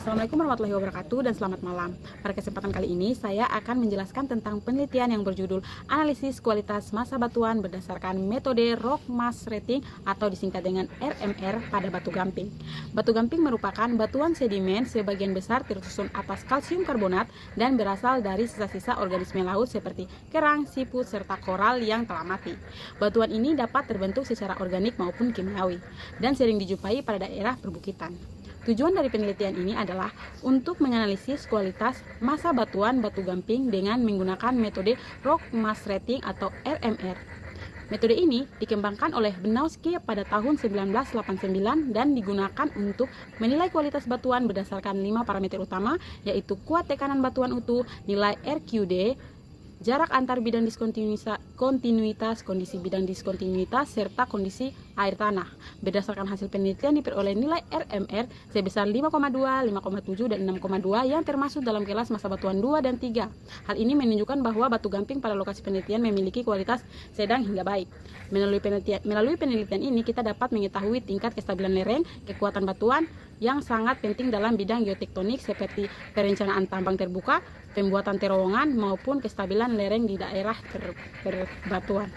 Assalamualaikum warahmatullahi wabarakatuh dan selamat malam. Pada kesempatan kali ini saya akan menjelaskan tentang penelitian yang berjudul Analisis Kualitas Massa Batuan berdasarkan metode Rock Mass Rating atau disingkat dengan RMR pada batu gamping. Batu gamping merupakan batuan sedimen sebagian besar tersusun atas kalsium karbonat dan berasal dari sisa-sisa organisme laut seperti kerang, siput, serta koral yang telah mati. Batuan ini dapat terbentuk secara organik maupun kimiawi dan sering dijumpai pada daerah perbukitan. Tujuan dari penelitian ini adalah untuk menganalisis kualitas massa batuan batu gamping dengan menggunakan metode Rock Mass Rating atau RMR. Metode ini dikembangkan oleh Benowski pada tahun 1989 dan digunakan untuk menilai kualitas batuan berdasarkan 5 parameter utama, yaitu kuat tekanan batuan utuh, nilai RQD, jarak antar bidang kontinuitas, kondisi bidang diskontinuitas, serta kondisi air tanah. Berdasarkan hasil penelitian diperoleh nilai RMR sebesar 5,2, 5,7, dan 6,2 yang termasuk dalam kelas massa batuan 2 dan 3. Hal ini menunjukkan bahwa batu gamping pada lokasi penelitian memiliki kualitas sedang hingga baik. Melalui penelitian ini kita dapat mengetahui tingkat kestabilan lereng, kekuatan batuan yang sangat penting dalam bidang geotektonik seperti perencanaan tambang terbuka, pembuatan terowongan maupun kestabilan lereng di daerah perbatuan.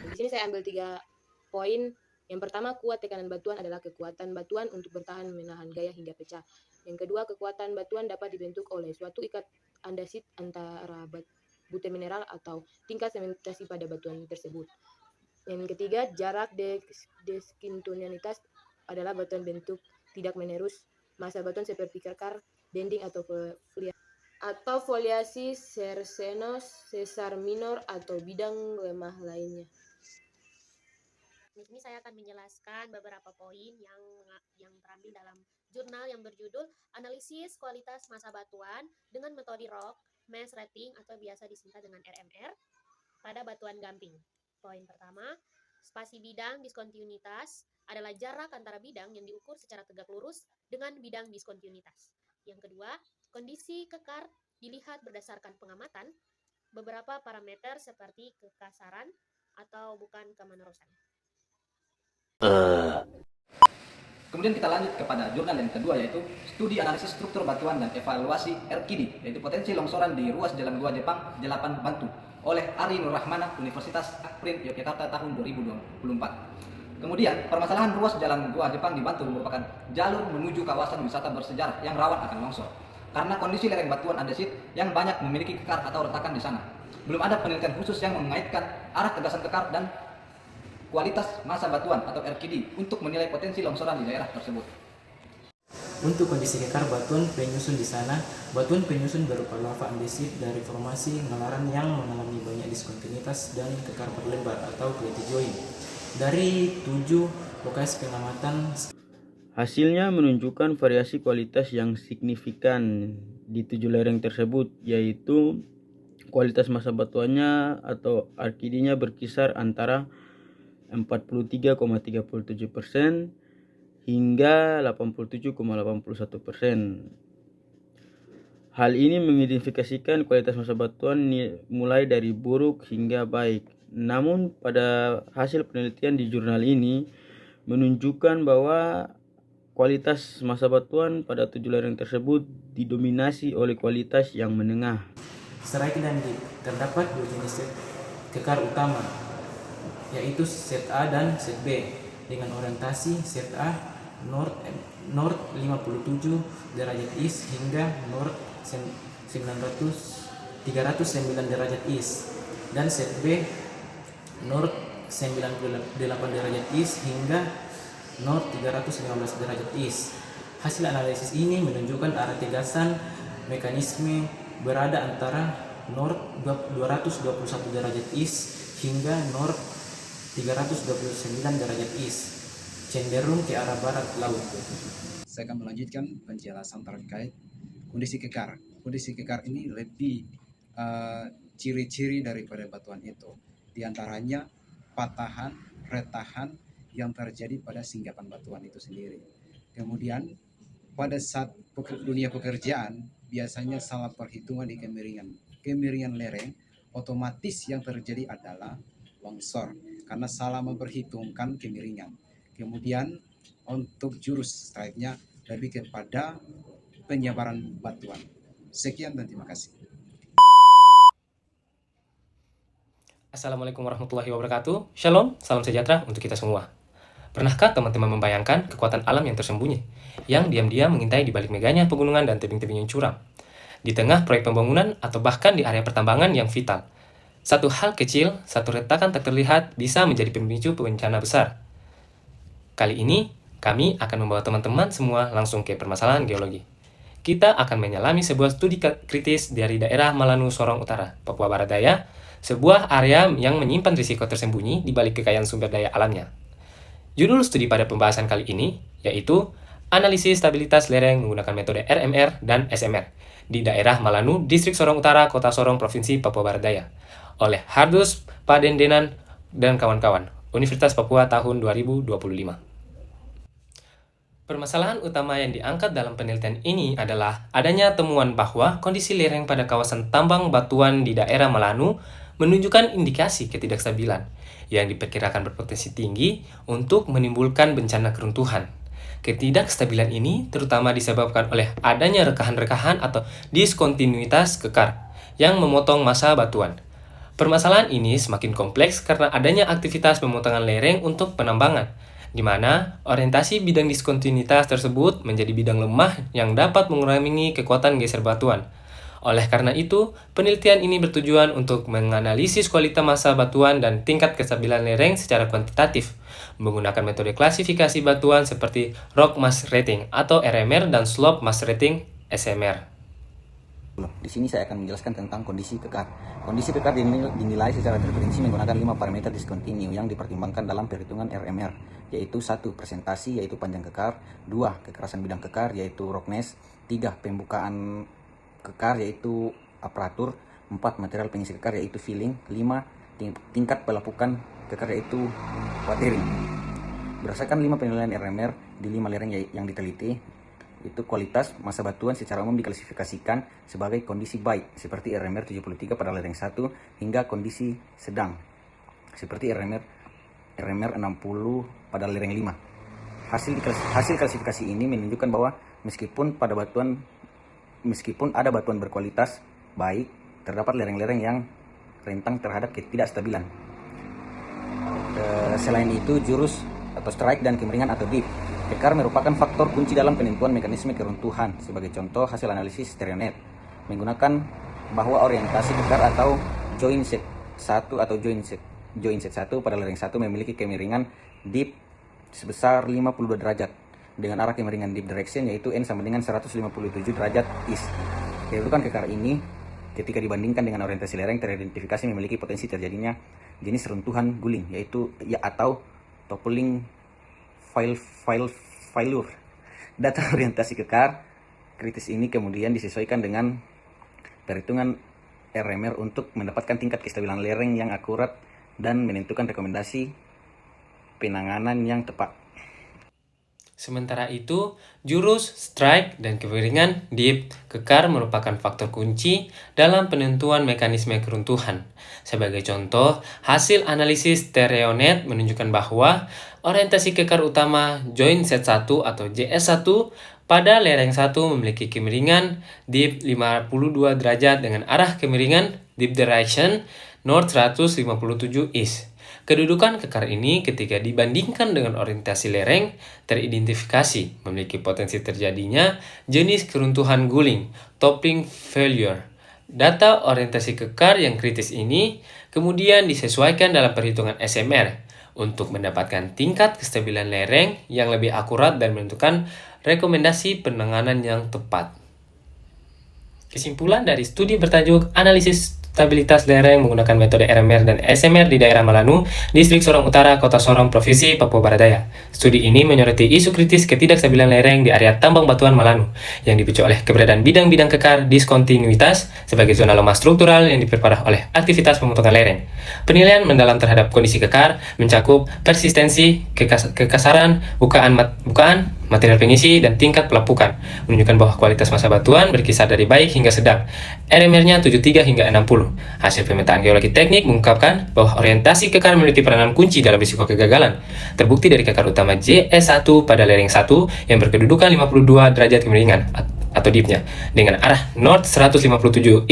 Di sini saya ambil 3 poin. Yang pertama, kuat tekanan batuan adalah kekuatan batuan untuk bertahan menahan gaya hingga pecah. Yang kedua, kekuatan batuan dapat dibentuk oleh suatu ikat andasit antara buten mineral atau tingkat sementasi pada batuan tersebut. Yang ketiga, jarak diskontinuitas adalah batuan bentuk tidak menerus. Massa batuan seperti kekar, dending atau foliasi sersenos, sesar minor atau bidang lemah lainnya. Di sini saya akan menjelaskan beberapa poin yang terambil dalam jurnal yang berjudul Analisis Kualitas Massa Batuan dengan metode Rock Mass Rating atau biasa disingkat dengan RMR pada batuan gamping. Poin pertama, spasi bidang diskontinuitas adalah jarak antara bidang yang diukur secara tegak lurus dengan bidang diskontinuitas. Yang kedua, kondisi kekar dilihat berdasarkan pengamatan beberapa parameter seperti kekasaran atau bukan kemanerusan. Kemudian kita lanjut kepada jurnal yang kedua, yaitu studi analisis struktur batuan dan evaluasi RKD, yaitu potensi longsoran di ruas Jalan Gua Jepang, Jelapan Bantu, oleh Ari Nur Rahmana, Universitas Akprin, Yogyakarta tahun 2024. Kemudian, permasalahan ruas Jalan Gua Jepang di Bantul merupakan jalur menuju kawasan wisata bersejarah yang rawan akan longsor, karena kondisi lereng batuan andesit yang banyak memiliki kekar atau retakan di sana. Belum ada penelitian khusus yang mengaitkan arah tegasan kekar dan kualitas massa batuan atau RKD untuk menilai potensi longsoran di daerah tersebut. Untuk kondisi kekar batuan penyusun di sana, batuan penyusun berupa lava andesit dari formasi ngelaran yang mengalami banyak diskontinuitas dan kekar berlembar atau plate join. Dari 7 lokasi pengamatan, hasilnya menunjukkan variasi kualitas yang signifikan di 7 lereng tersebut, yaitu kualitas massa batuannya atau RKD-nya berkisar antara 43,37% hingga 87,81%. Hal ini mengidentifikasikan kualitas massa batuan mulai dari buruk hingga baik. Namun pada hasil penelitian di jurnal ini menunjukkan bahwa kualitas massa batuan pada 7 lereng tersebut didominasi oleh kualitas yang menengah. strike dan dip, terdapat 2 jenis set kekar utama, yaitu set A dan set B, dengan orientasi set A north 57 derajat east hingga north 309 derajat east, dan set B north 98 derajat east hingga north 315 derajat east. Hasil analisis ini menunjukkan arah tegasan mekanisme berada antara north 221 derajat east hingga north 329 derajat east, cenderung ke arah barat laut. Saya akan melanjutkan penjelasan terkait kondisi kekar. Kondisi kekar ini lebih ciri-ciri daripada batuan itu. Di antaranya patahan, retahan yang terjadi pada singgapan batuan itu sendiri. Kemudian pada saat dunia pekerjaan biasanya salah perhitungan di kemiringan lereng, otomatis yang terjadi adalah longsor karena salah memperhitungkan kemiringan. Kemudian untuk jurus strike-nya lebih kepada penyebaran batuan. Sekian dan terima kasih. Assalamualaikum warahmatullahi wabarakatuh. Shalom, salam sejahtera untuk kita semua. Pernahkah teman-teman membayangkan kekuatan alam yang tersembunyi, yang diam-diam mengintai di balik megahnya pegunungan dan tebing-tebing yang curam, di tengah proyek pembangunan atau bahkan di area pertambangan yang vital? Satu hal kecil, satu retakan tak terlihat bisa menjadi pemicu bencana besar. Kali ini, kami akan membawa teman-teman semua langsung ke permasalahan geologi. Kita akan menyelami sebuah studi kritis dari daerah Malanu Sorong Utara, Papua Barat Daya, sebuah area yang menyimpan risiko tersembunyi di balik kekayaan sumber daya alamnya. Judul studi pada pembahasan kali ini yaitu Analisis Stabilitas Lereng menggunakan metode RMR dan SMR di daerah Malanu, Distrik Sorong Utara, Kota Sorong, Provinsi Papua Barat Daya oleh Hardus Padendenan dan kawan-kawan, Universitas Papua tahun 2025. Permasalahan utama yang diangkat dalam penelitian ini adalah adanya temuan bahwa kondisi lereng pada kawasan tambang batuan di daerah Malanu menunjukkan indikasi ketidakstabilan yang diperkirakan berpotensi tinggi untuk menimbulkan bencana keruntuhan. Ketidakstabilan ini terutama disebabkan oleh adanya rekahan-rekahan atau diskontinuitas kekar yang memotong massa batuan. Permasalahan ini semakin kompleks karena adanya aktivitas pemotongan lereng untuk penambangan, di mana orientasi bidang diskontinuitas tersebut menjadi bidang lemah yang dapat mengurangi kekuatan geser batuan. Oleh karena itu, penelitian ini bertujuan untuk menganalisis kualitas massa batuan dan tingkat kestabilan lereng secara kuantitatif, menggunakan metode klasifikasi batuan seperti Rock Mass Rating atau RMR dan Slope Mass Rating SMR. Di sini saya akan menjelaskan tentang kondisi kekar. Kondisi kekar dinilai secara terperinci menggunakan 5 parameter diskontinu yang dipertimbangkan dalam perhitungan RMR, yaitu 1. Presentasi, yaitu panjang kekar, 2. Kekerasan bidang kekar, yaitu roughness, 3. Pembukaan kekar, yaitu aparatur, 4. Material pengisi kekar, yaitu filling, 5. Tingkat pelapukan kekar, yaitu watering. Berdasarkan 5 penilaian RMR di 5 lereng yang diteliti, itu kualitas massa batuan secara umum diklasifikasikan sebagai kondisi baik seperti RMR 73 pada lereng 1 hingga kondisi sedang seperti RMR 60 pada lereng 5. Hasil klasifikasi ini menunjukkan bahwa meskipun ada batuan berkualitas baik, terdapat lereng-lereng yang rentang terhadap ketidakstabilan. Selain itu, jurus atau strike dan kemiringan atau dip kekar merupakan faktor kunci dalam penentuan mekanisme keruntuhan. Sebagai contoh, hasil analisis StereoNet menggunakan bahwa orientasi kekar atau joint set 1 atau joint set 1 pada lereng 1 memiliki kemiringan dip sebesar 52 derajat dengan arah kemiringan dip direction yaitu N sama dengan 157 derajat east. Kedudukan kekar ini ketika dibandingkan dengan orientasi lereng teridentifikasi memiliki potensi terjadinya jenis runtuhan guling yaitu atau toppling failure. Data orientasi kekar kritis ini kemudian disesuaikan dengan perhitungan RMR untuk mendapatkan tingkat kestabilan lereng yang akurat dan menentukan rekomendasi penanganan yang tepat. Sementara itu, jurus, strike, dan kemiringan dip kekar merupakan faktor kunci dalam penentuan mekanisme keruntuhan. Sebagai contoh, hasil analisis StereoNet menunjukkan bahwa orientasi kekar utama joint set 1 atau JS1 pada lereng 1 memiliki kemiringan dip 52 derajat dengan arah kemiringan dip direction north 157 east. Kedudukan kekar ini ketika dibandingkan dengan orientasi lereng teridentifikasi memiliki potensi terjadinya jenis keruntuhan guling, toppling failure. Data orientasi kekar yang kritis ini kemudian disesuaikan dalam perhitungan SMR untuk mendapatkan tingkat kestabilan lereng yang lebih akurat dan menentukan rekomendasi penanganan yang tepat. Kesimpulan dari studi bertajuk Analisis Stabilitas Lereng menggunakan metode RMR dan SMR di daerah Malanu, Distrik Sorong Utara, Kota Sorong, Provinsi Papua Barat Daya. Studi ini menyoroti isu kritis ketidakstabilan lereng di area tambang batuan Malanu yang dipicu oleh keberadaan bidang-bidang kekar diskontinuitas sebagai zona lemah struktural yang diperparah oleh aktivitas pemotongan lereng. Penilaian mendalam terhadap kondisi kekar mencakup persistensi, kekasaran, bukaan, material pengisi, dan tingkat pelapukan, menunjukkan bahwa kualitas massa batuan berkisar dari baik hingga sedang. RMR-nya 73 hingga 60. Hasil pemetaan geologi teknik mengungkapkan bahwa orientasi kekar memiliki peranan kunci dalam risiko kegagalan. Terbukti dari kekar utama JS1 pada lereng 1 yang berkedudukan 52 derajat kemiringan atau dipnya dengan arah north 157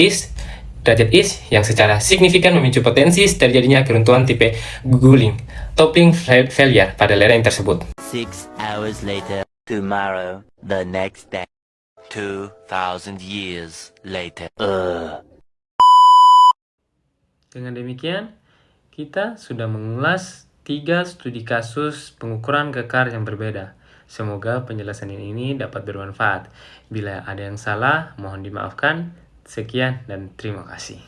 derajat east yang secara signifikan memicu potensi terjadinya keruntuhan tipe guguling toppling failure pada lereng tersebut. 6 hours later, tomorrow, the next day, 2,000 years later. Dengan demikian, kita sudah mengulas 3 studi kasus pengukuran kekar yang berbeda. Semoga penjelasan ini dapat bermanfaat. Bila ada yang salah, mohon dimaafkan. Sekian dan terima kasih.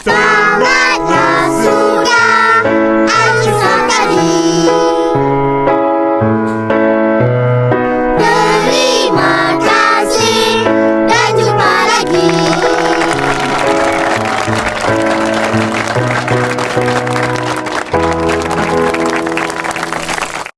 Tamatlah sudah akhir sekali.